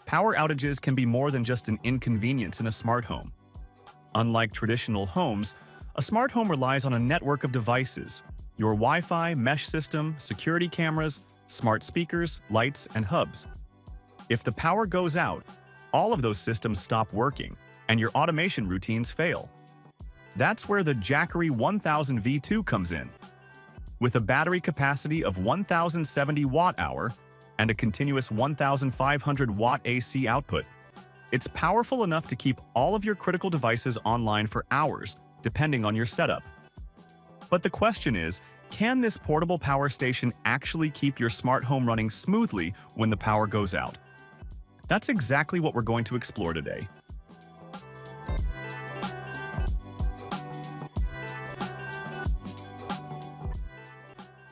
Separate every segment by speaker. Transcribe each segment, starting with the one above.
Speaker 1: Power outages can be more than just an inconvenience in a smart home. Unlike traditional homes, a smart home relies on a network of devices: your Wi-Fi, mesh system, security cameras, smart speakers, lights, and hubs. If the power goes out, all of those systems stop working, and your automation routines fail. That's where the Jackery 1000 V2 comes in. With a battery capacity of 1070 watt-hour and a continuous 1500 watt AC output, it's powerful enough to keep all of your critical devices online for hours, depending on your setup. But the question is, can this portable power station actually keep your smart home running smoothly when the power goes out? That's exactly what we're going to explore today.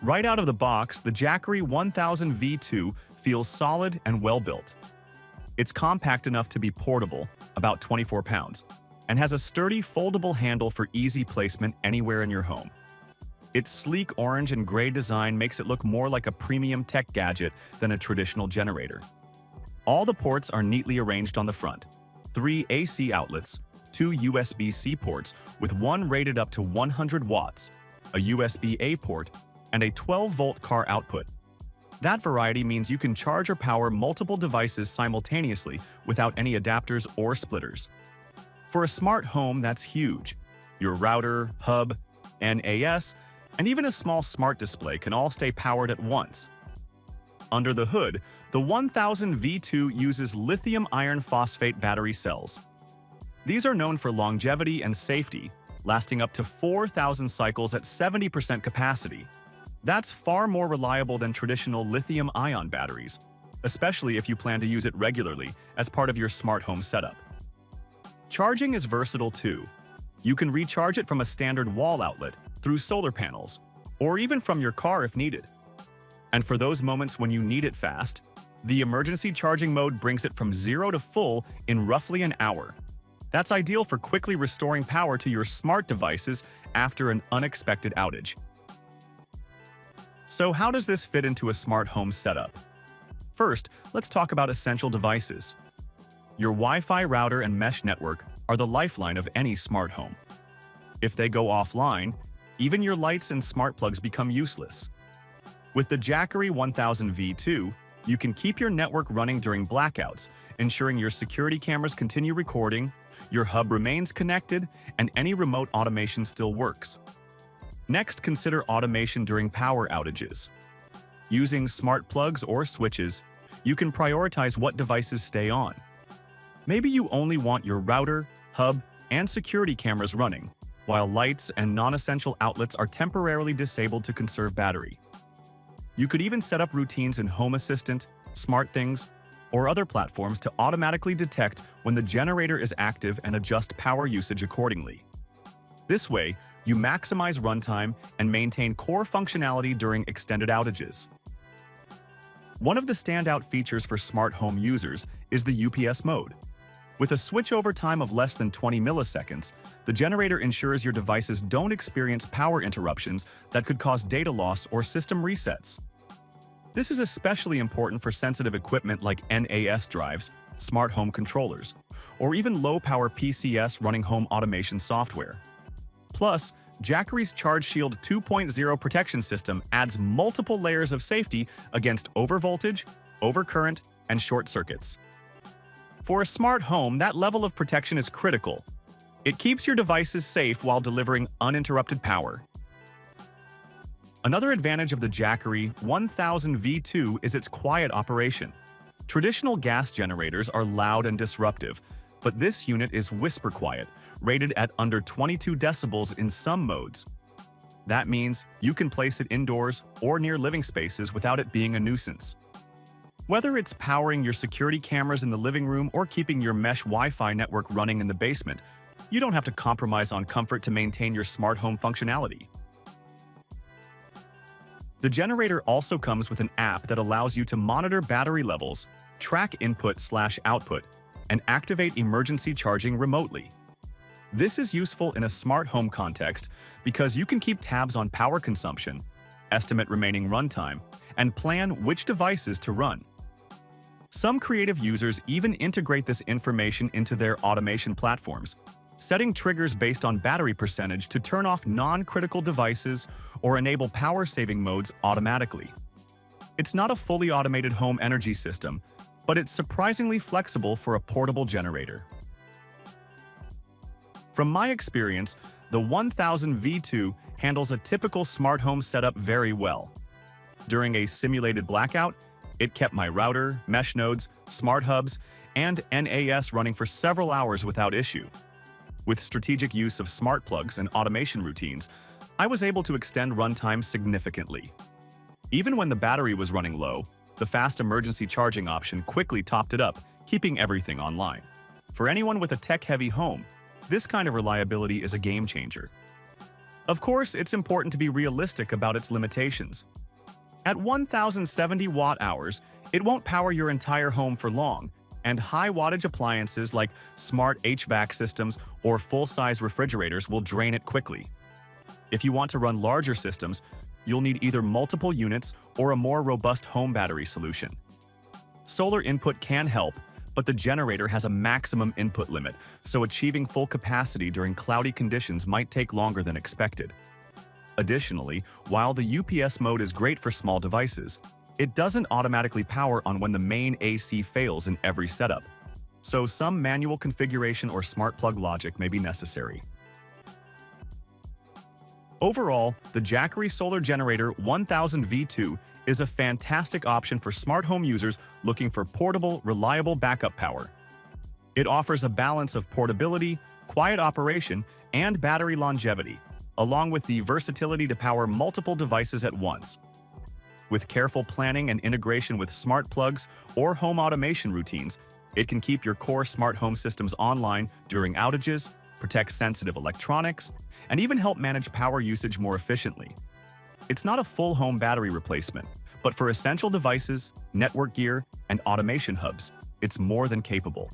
Speaker 1: Right out of the box, the Jackery 1000 V2 feels solid and well-built. It's compact enough to be portable, about 24 pounds, and has a sturdy foldable handle for easy placement anywhere in your home. Its sleek orange and gray design makes it look more like a premium tech gadget than a traditional generator. All the ports are neatly arranged on the front: 3 AC outlets, 2 USB-C ports with one rated up to 100 watts, a USB-A port, and a 12-volt car output. That variety means you can charge or power multiple devices simultaneously without any adapters or splitters. For a smart home, that's huge. Your router, hub, NAS, and even a small smart display can all stay powered at once. Under the hood, the 1000 V2 uses lithium iron phosphate battery cells. These are known for longevity and safety, lasting up to 4,000 cycles at 70% capacity. That's far more reliable than traditional lithium-ion batteries, especially if you plan to use it regularly as part of your smart home setup. Charging is versatile too. You can recharge it from a standard wall outlet, through solar panels, or even from your car if needed. And for those moments when you need it fast, the emergency charging mode brings it from 0 to full in roughly an hour. That's ideal for quickly restoring power to your smart devices after an unexpected outage. So how does this fit into a smart home setup? First, let's talk about essential devices. Your Wi-Fi router and mesh network are the lifeline of any smart home. If they go offline, even your lights and smart plugs become useless. With the Jackery 1000 V2, you can keep your network running during blackouts, ensuring your security cameras continue recording, your hub remains connected, and any remote automation still works. Next, consider automation during power outages. Using smart plugs or switches, you can prioritize what devices stay on. Maybe you only want your router, hub, and security cameras running, while lights and non-essential outlets are temporarily disabled to conserve battery. You could even set up routines in Home Assistant, SmartThings, or other platforms to automatically detect when the generator is active and adjust power usage accordingly. This way, you maximize runtime and maintain core functionality during extended outages. One of the standout features for smart home users is the UPS mode. With a switchover time of less than 20 milliseconds, the generator ensures your devices don't experience power interruptions that could cause data loss or system resets. This is especially important for sensitive equipment like NAS drives, smart home controllers, or even low-power PCS running home automation software. Plus, Jackery's Charge Shield 2.0 protection system adds multiple layers of safety against overvoltage, overcurrent, and short circuits. For a smart home, that level of protection is critical. It keeps your devices safe while delivering uninterrupted power. Another advantage of the Jackery 1000 V2 is its quiet operation. Traditional gas generators are loud and disruptive, but this unit is whisper quiet, rated at under 22 decibels in some modes. That means you can place it indoors or near living spaces without it being a nuisance. Whether it's powering your security cameras in the living room or keeping your mesh Wi-Fi network running in the basement, you don't have to compromise on comfort to maintain your smart home functionality. The generator also comes with an app that allows you to monitor battery levels, track input/output, and activate emergency charging remotely. This is useful in a smart home context because you can keep tabs on power consumption, estimate remaining runtime, and plan which devices to run. Some creative users even integrate this information into their automation platforms, setting triggers based on battery percentage to turn off non-critical devices or enable power-saving modes automatically. It's not a fully automated home energy system, but it's surprisingly flexible for a portable generator. From my experience, the 1000 V2 handles a typical smart home setup very well. During a simulated blackout, it kept my router, mesh nodes, smart hubs, and NAS running for several hours without issue. With strategic use of smart plugs and automation routines, I was able to extend runtime significantly. Even when the battery was running low, the fast emergency charging option quickly topped it up, keeping everything online. For anyone with a tech-heavy home, this kind of reliability is a game changer. Of course, it's important to be realistic about its limitations. At 1070 watt-hours, it won't power your entire home for long, and high-wattage appliances like smart HVAC systems or full-size refrigerators will drain it quickly. If you want to run larger systems, you'll need either multiple units or a more robust home battery solution. Solar input can help, but the generator has a maximum input limit, so achieving full capacity during cloudy conditions might take longer than expected. Additionally, while the UPS mode is great for small devices, it doesn't automatically power on when the main AC fails in every setup, so some manual configuration or smart plug logic may be necessary. Overall, the Jackery Solar Generator 1000 V2 is a fantastic option for smart home users looking for portable, reliable backup power. It offers a balance of portability, quiet operation, and battery longevity, along with the versatility to power multiple devices at once. With careful planning and integration with smart plugs or home automation routines, it can keep your core smart home systems online during outages, protect sensitive electronics, and even help manage power usage more efficiently. It's not a full home battery replacement, but for essential devices, network gear, and automation hubs, it's more than capable.